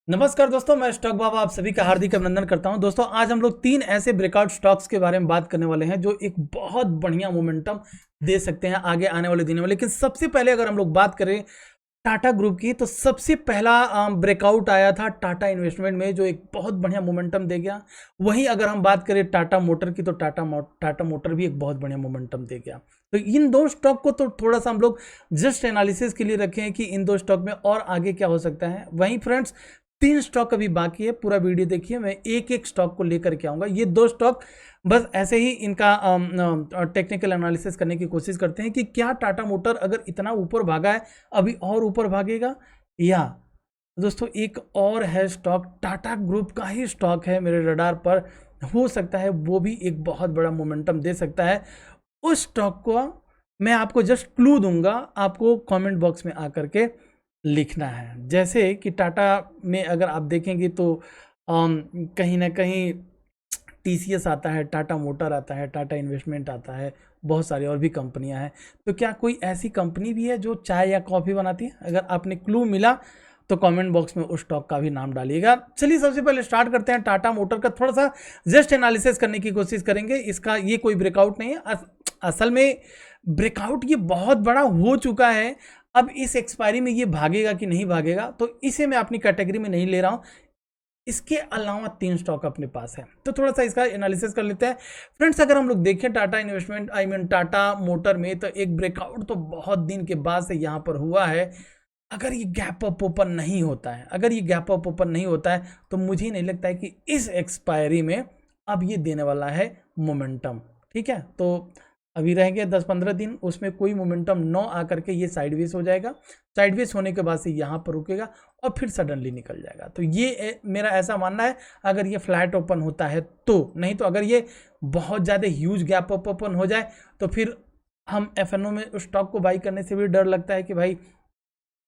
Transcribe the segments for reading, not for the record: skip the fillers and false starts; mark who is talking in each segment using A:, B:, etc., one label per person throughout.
A: नमस्कार दोस्तों, मैं स्टॉक बाबा आप सभी का हार्दिक अभिनंदन करता हूं। दोस्तों आज हम लोग 3 ऐसे ब्रेकआउट स्टॉक्स के बारे में बात करने वाले हैं जो एक बहुत बढ़िया मोमेंटम दे सकते हैं आगे आने वाले दिनों में। लेकिन सबसे पहले अगर हम लोग बात करें टाटा ग्रुप की, तो सबसे पहला ब्रेकआउट आया था टाटा इन्वेस्टमेंट में जो एक बहुत बढ़िया मोमेंटम दे गया। वहीं अगर हम बात करें टाटा मोटर की, तो टाटा मोटर भी एक बहुत बढ़िया मोमेंटम दे गया। तो इन दो स्टॉक को तो थोड़ा सा हम लोग जस्ट एनालिसिस के लिए रखे हैं कि इन दो स्टॉक में और आगे क्या हो सकता है। वहीं फ्रेंड्स 3 स्टॉक अभी बाकी है, पूरा वीडियो देखिए, मैं एक एक स्टॉक को लेकर के आऊँगा। ये 2 स्टॉक बस ऐसे ही इनका टेक्निकल एनालिसिस करने की कोशिश करते हैं कि क्या टाटा मोटर अगर इतना ऊपर भागा है अभी और ऊपर भागेगा, या दोस्तों एक और है स्टॉक टाटा ग्रुप का ही स्टॉक है मेरे रडार पर, हो सकता है वो भी एक बहुत बड़ा मोमेंटम दे सकता है। उस स्टॉक को मैं आपको जस्ट क्लू दूंगा, आपको कमेंट बॉक्स में आकर के लिखना है। जैसे कि टाटा में अगर आप देखेंगे तो कहीं ना कहीं टीसीएस आता है, टाटा मोटर आता है, टाटा इन्वेस्टमेंट आता है, बहुत सारी और भी कंपनियां हैं। तो क्या कोई ऐसी कंपनी भी है जो चाय या कॉफ़ी बनाती है? अगर आपने क्लू मिला तो कमेंट बॉक्स में उस स्टॉक का भी नाम डालिएगा। चलिए सबसे पहले स्टार्ट करते हैं टाटा मोटर का, थोड़ा सा जस्ट एनालिसिस करने की कोशिश करेंगे। इसका ये कोई ब्रेकआउट नहीं है, असल में ब्रेकआउट ये बहुत बड़ा हो चुका है। अब इस एक्सपायरी में ये भागेगा कि नहीं भागेगा, तो इसे मैं अपनी कैटेगरी में नहीं ले रहा हूं। इसके अलावा 3 स्टॉक अपने पास है, तो थोड़ा सा इसका एनालिसिस कर लेते हैं फ्रेंड्स। अगर हम लोग देखें टाटा इन्वेस्टमेंट टाटा मोटर में, तो एक ब्रेकआउट तो बहुत दिन के बाद से यहां पर हुआ है। अगर ये गैप अप ओपन नहीं होता है, अगर ये गैप अप ओपन नहीं होता है, तो मुझे नहीं लगता है कि इस एक्सपायरी में अब ये देने वाला है मोमेंटम। ठीक है, तो अभी रहेंगे 10-15 दिन, उसमें कोई मोमेंटम न आकर के ये साइडवेज हो जाएगा। साइडवेज होने के बाद से यहाँ पर रुकेगा और फिर सडनली निकल जाएगा। तो ये मेरा ऐसा मानना है, अगर ये फ्लैट ओपन होता है तो, नहीं तो अगर ये बहुत ज़्यादा ह्यूज गैप अप ओपन हो जाए तो फिर हम एफएनओ में उस स्टॉक को बाई करने से भी डर लगता है कि भाई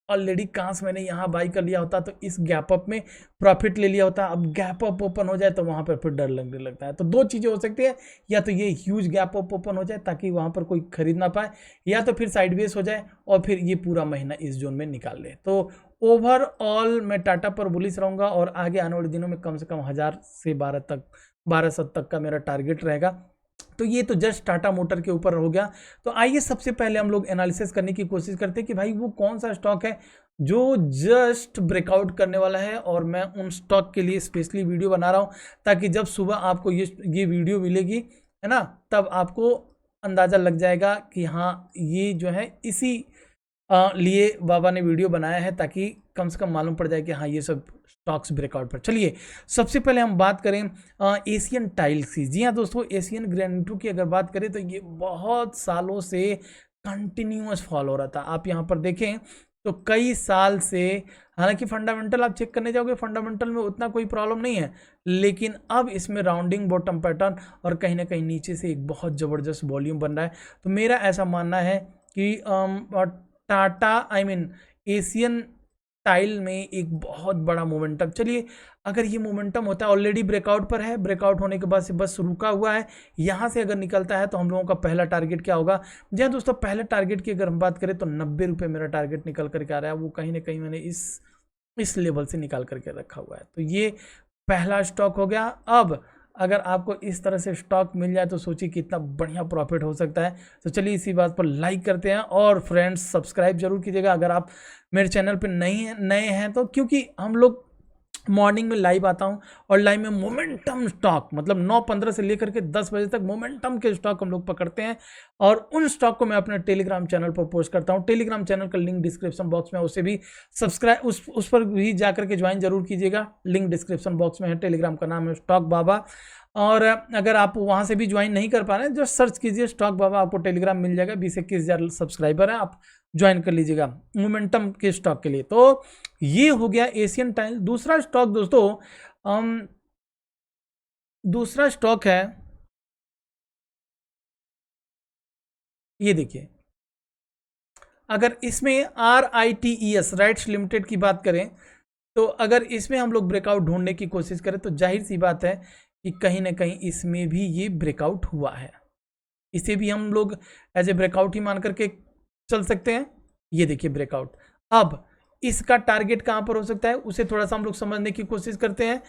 A: ऑलरेडी कांस मैंने यहाँ बाई कर लिया होता तो इस गैप अप में प्रॉफिट ले लिया होता। अब गैप अप ओपन हो जाए तो वहाँ पर फिर डर लगने लगता है। तो 2 चीज़ें हो सकती है, या तो ये ह्यूज गैप अप ओपन हो जाए ताकि वहाँ पर कोई खरीद ना पाए, या तो फिर साइडवेज हो जाए और फिर ये पूरा महीना इस जोन में निकाल ले। तो ओवरऑल मैं टाटा पर बुलिश रहूँगा और आगे आने वाले दिनों में कम से कम 1000 से 1200 तक का मेरा टारगेट रहेगा। तो ये तो जस्ट टाटा मोटर के ऊपर हो गया। तो आइए सबसे पहले हम लोग एनालिसिस करने की कोशिश करते हैं कि भाई वो कौन सा स्टॉक है जो जस्ट ब्रेकआउट करने वाला है, और मैं उन स्टॉक के लिए स्पेशली वीडियो बना रहा हूं ताकि जब सुबह आपको ये वीडियो मिलेगी, है ना, तब आपको अंदाज़ा लग जाएगा कि हाँ ये जो है इसी लिए बाबा ने वीडियो बनाया है, ताकि कम से कम मालूम पड़ जाए कि हाँ ये सब स्टॉक्स ब्रेकआउट पर। चलिए सबसे पहले हम बात करें एशियन टाइल्स की। जी हाँ दोस्तों, एशियन ग्रेनाइटों की अगर बात करें तो ये बहुत सालों से कंटिन्यूअस फॉल हो रहा था। आप यहाँ पर देखें तो कई साल से, हालांकि फंडामेंटल आप चेक करने जाओगे, फंडामेंटल में उतना कोई प्रॉब्लम नहीं है, लेकिन अब इसमें राउंडिंग बॉटम पैटर्न और कहीं ना कहीं नीचे से एक बहुत ज़बरदस्त वॉल्यूम बन रहा है। तो मेरा ऐसा मानना है कि टाटा एशियन टाइल में एक बहुत बड़ा मोमेंटम, चलिए अगर ये मोमेंटम होता है, ऑलरेडी ब्रेकआउट पर है, ब्रेकआउट होने के बाद से बस रुका हुआ है, यहाँ से अगर निकलता है तो हम लोगों का पहला टारगेट क्या होगा? जी हाँ दोस्तों, पहले टारगेट की अगर हम बात करें तो 90 रुपये मेरा टारगेट निकल करके आ रहा है। वो कहीं ना कहीं मैंने इस लेवल से निकाल करके रखा हुआ है। तो ये पहला स्टॉक हो गया। अब अगर आपको इस तरह से स्टॉक मिल जाए तो सोचिए कितना बढ़िया प्रॉफिट हो सकता है। तो चलिए इसी बात पर लाइक करते हैं, और फ्रेंड्स सब्सक्राइब जरूर कीजिएगा अगर आप मेरे चैनल पर नए हैं तो, क्योंकि हम लोग मॉर्निंग में लाइव आता हूं और लाइव में मोमेंटम स्टॉक, मतलब 9:15 से लेकर के 10 बजे तक मोमेंटम के स्टॉक हम लोग पकड़ते हैं, और उन स्टॉक को मैं अपने टेलीग्राम चैनल पर पोस्ट करता हूं। टेलीग्राम चैनल का लिंक डिस्क्रिप्शन बॉक्स में, उसे भी सब्सक्राइब उस पर भी जाकर के ज्वाइन जरूर कीजिएगा। लिंक डिस्क्रिप्शन बॉक्स में है, टेलीग्राम का नाम है स्टॉक बाबा। और अगर आप वहां से भी ज्वाइन नहीं कर पा रहे हैं, जो सर्च कीजिए स्टॉक बाबा, आपको टेलीग्राम मिल जाएगा। 20-21 हज़ार सब्सक्राइबर है, आप ज्वाइन कर लीजिएगा मोमेंटम के स्टॉक के लिए। तो ये हो गया एशियन टाइल। दूसरा स्टॉक दोस्तों, दूसरा स्टॉक है, ये देखिए, अगर इसमें RITES राइट्स लिमिटेड की बात करें, तो अगर इसमें हम लोग ब्रेकआउट ढूंढने की कोशिश करें तो जाहिर सी बात है कि कहीं ना कहीं इसमें भी ये ब्रेकआउट हुआ है। इसे भी हम लोग एज ए ब्रेकआउट ही मान करके चल सकते हैं। ये देखिए ब्रेकआउट। अब इसका टारगेट कहाँ पर हो सकता है उसे थोड़ा सा हम लोग समझने की कोशिश करते हैं।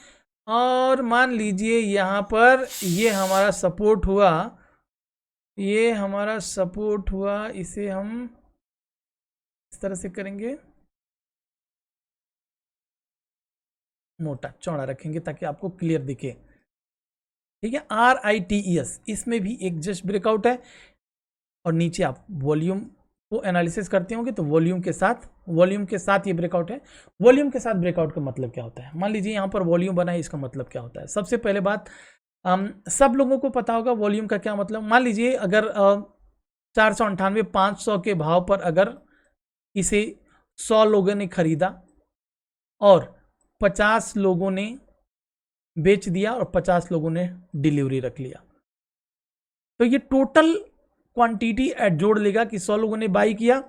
A: और मान लीजिए यहाँ पर ये हमारा सपोर्ट हुआ, ये हमारा सपोर्ट हुआ, इसे हम इस तरह से करेंगे, मोटा चौड़ा रखेंगे ताकि आपको क्लियर दिखे। ठीक है, RITES इसमें भी एक जस्ट ब्रेकआउट है। और नीचे आप वॉल्यूम को एनालिसिस करते होंगे तो वॉल्यूम के साथ ये ब्रेकआउट है। वॉल्यूम के साथ ब्रेकआउट का मतलब क्या होता है, मान लीजिए यहाँ पर वॉल्यूम बना है, इसका मतलब क्या होता है। सबसे पहले बात, सब लोगों को पता होगा वॉल्यूम का क्या मतलब। मान लीजिए अगर 498 500 के भाव पर अगर इसे 100 लोगों ने खरीदा और 50 लोगों ने बेच दिया और 50 लोगों ने डिलीवरी रख लिया, तो ये टोटल क्वांटिटी ऐड जोड़ लेगा कि 100 लोगों ने बाई किया,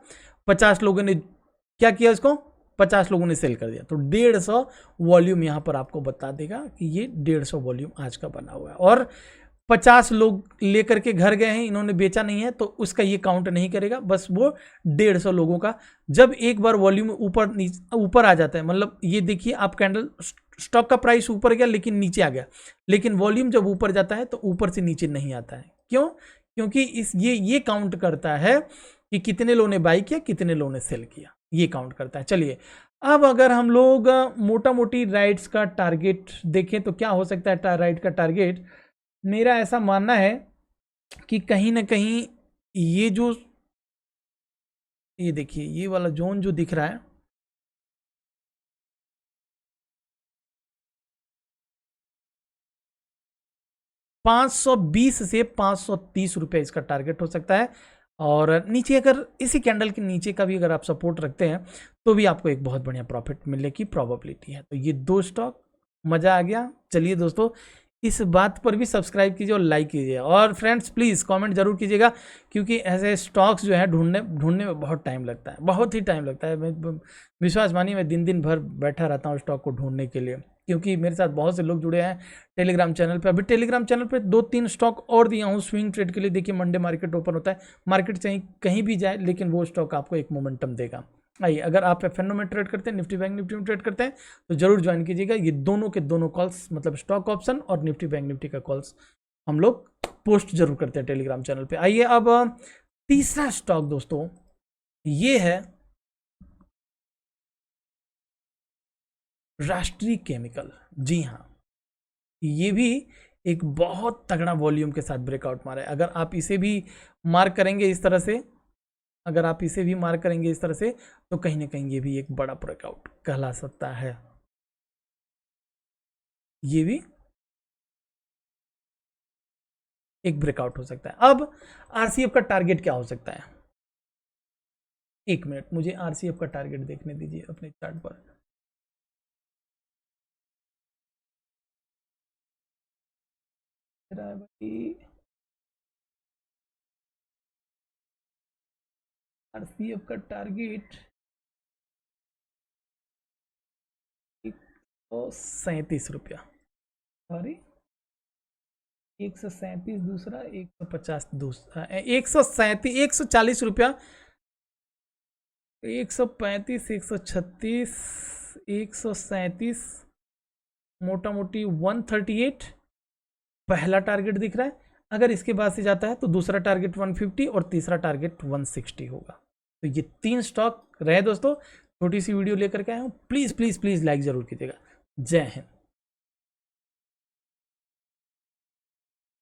A: 50 लोगों ने क्या किया, इसको 50 लोगों ने सेल कर दिया, तो 150 वॉल्यूम यहाँ पर आपको बता देगा कि ये 150 वॉल्यूम आज का बना हुआ है। और 50 लोग लेकर के घर गए हैं, इन्होंने बेचा नहीं है, तो उसका ये काउंट नहीं करेगा, बस वो 150 लोगों का। जब एक बार वॉल्यूम ऊपर आ जाता है, मतलब ये देखिए आप कैंडल स्टॉक का प्राइस ऊपर गया लेकिन नीचे आ गया, लेकिन वॉल्यूम जब ऊपर जाता है तो ऊपर से नीचे नहीं आता है। क्यों? क्योंकि ये काउंट करता है कि कितने लोगों ने बाई किया, कितने लोगों ने सेल किया, ये काउंट करता है। चलिए अब अगर हम लोग मोटा मोटी राइट्स का टारगेट देखें तो क्या हो सकता है राइट का टारगेट। मेरा ऐसा मानना है कि कहीं ना कहीं ये जो, ये देखिए ये वाला जोन जो दिख रहा है, $520 से $530 इसका टारगेट हो सकता है। और नीचे अगर इसी कैंडल के नीचे का भी अगर आप सपोर्ट रखते हैं तो भी आपको एक बहुत बढ़िया प्रॉफिट मिलने की प्रोबेबिलिटी है। तो ये दो स्टॉक, मज़ा आ गया। चलिए दोस्तों, इस बात पर भी सब्सक्राइब कीजिए और लाइक कीजिए, और फ्रेंड्स प्लीज़ कमेंट जरूर कीजिएगा, क्योंकि ऐसे स्टॉक्स जो है ढूंढने में बहुत टाइम लगता है, बहुत ही टाइम लगता है। मैं विश्वास मानिए, मैं दिन भर बैठा रहता हूँ स्टॉक को ढूंढने के लिए, क्योंकि मेरे साथ बहुत से लोग जुड़े हैं टेलीग्राम चैनल पे। अभी टेलीग्राम चैनल पे 2-3 स्टॉक और दिया हूँ स्विंग ट्रेड के लिए। देखिए मंडे मार्केट ओपन होता है, मार्केट चाहे कहीं भी जाए, लेकिन वो स्टॉक आपको एक मोमेंटम देगा। आइए, अगर आप एफएनओ में ट्रेड करते हैं, निफ्टी बैंक निफ्टी में ट्रेड करते हैं, तो जरूर ज्वाइन कीजिएगा। ये दोनों के दोनों कॉल्स, मतलब स्टॉक ऑप्शन और निफ्टी बैंक निफ्टी का कॉल्स हम लोग पोस्ट जरूर करते हैं टेलीग्राम चैनल पे। आइए अब तीसरा स्टॉक दोस्तों, ये है राष्ट्रीय केमिकल। जी हाँ, ये भी एक बहुत तगड़ा वॉल्यूम के साथ ब्रेकआउट मारा है। अगर आप इसे भी मार्क करेंगे इस तरह से, अगर आप इसे भी मार्क करेंगे इस तरह से, तो कहीं ना कहीं ये भी एक बड़ा ब्रेकआउट कहला सकता है। ये भी एक ब्रेकआउट हो सकता है। अब आरसीएफ का टारगेट क्या हो सकता है, एक मिनट मुझे आरसीएफ का टारगेट देखने दीजिए अपने चार्ट पर। भाई आरसीएफ का टारगेट 137 रुपया, सॉरी 137 दूसरा, 150 दूसरा, 137 140 रुपया, 135 136 137, मोटा मोटी 138 पहला टारगेट दिख रहा है। अगर इसके बाद से जाता है तो दूसरा टारगेट 150 और तीसरा टारगेट 160 होगा। तो ये 3 स्टॉक रहे दोस्तों, छोटी सी वीडियो लेकर के आया हूँ। प्लीज़ प्लीज़ प्लीज़ लाइक जरूर कीजिएगा। जय हिंद।